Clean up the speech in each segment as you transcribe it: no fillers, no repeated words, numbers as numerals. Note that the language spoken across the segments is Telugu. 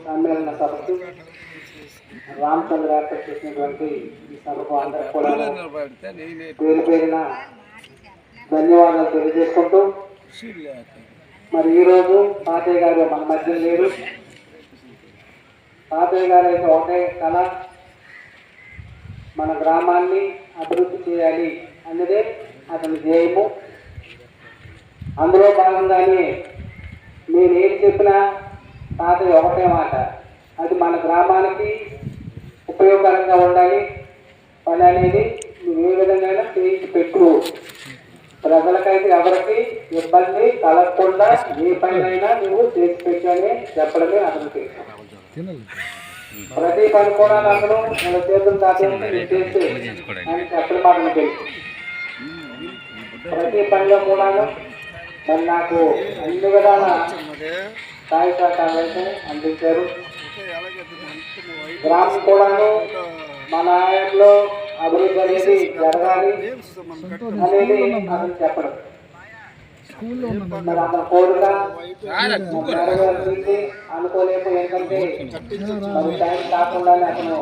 సమ్మేళన సభకు రామచంద్ర ఏర్పాటు చేసినటువంటి ఈ సభకు అందరూ కూడా పేరు పేరున ధన్యవాదాలు తెలియజేసుకుంటూ, మరి ఈరోజు తాతయ్య గారు మన మధ్య లేరు. తాతయ్య గారు అయితే ఒకే కళ, మన గ్రామాన్ని అభివృద్ధి చేయాలి అన్నదే అతని ధ్యేయము. అందులో భాగంగానే నేను ఏం చెప్పినా తాతయ్య ఒకటే మాట, అది మన గ్రామానికి ఉపయోగకరంగా ఉండాలి. పని అనేది నువ్వు ఏ విధంగా చేయించి పెట్టు, ప్రజలకైతే ఎవరికి ఇబ్బంది కలగకుండా ఏ పనినైనా నువ్వు చేసి పెట్టాలని చెప్పడమే అతనికి. ప్రతి పని కూడా అతను మన చేతులు తాతయ్య చేసి అని చెప్పడం మాత్రం తెలుసు. ప్రతి పనిలో కూడాను మరి నాకు అన్ని విధాల సాయి సహకారాలు అయితే అందించారు. గ్రామం కూడాను మన ఆయనలో అభివృద్ధి అనేది జరగాలి అనేది అతను చెప్పడం. మరి అతను కోరుగా నెరవేరుతుంది అనుకోలేము. ఏంటంటే మరి టైం కాకుండానే అతను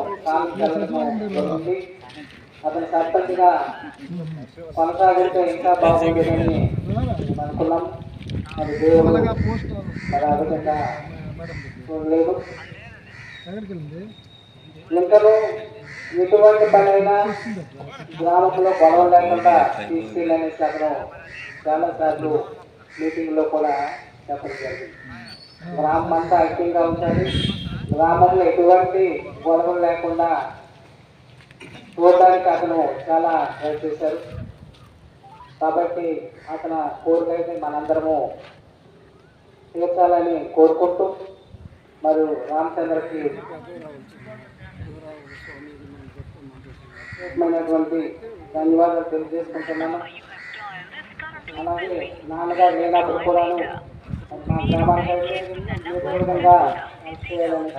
జరుగుతుంది. అతను సర్పంచ్గా కొనసాగితే ఇంకా బాగుంటుందని అనుకున్నాం. మరి దేవుడు మరి ఆ విధంగా చూడలేదు. ఇంకను ఎటువంటి పని అయినా గ్రామంలో గొడవ లేకుండా తీసుకెళ్ళనేసి అతను చాలాసార్లు మీటింగ్లో కూడా చెప్పడం జరిగింది. గ్రామం అంతా ఐక్యంగా ఉంచాలి, గ్రామంలో ఎటువంటి గొడవలు లేకుండా చూడడానికి అతను చాలా ట్రై చేశారు. కాబట్టి అతను కోరికైతే మనందరము తీర్చాలని కోరుకుంటూ మరియు రామచంద్రకి ధన్యవాదాలు తెలియజేసుకుంటున్నాను. అలాగే నాన్నగారు లేనప్పుడు కూడాను మా గ్రామానికి అయితే ఏ విధంగా చేయాలని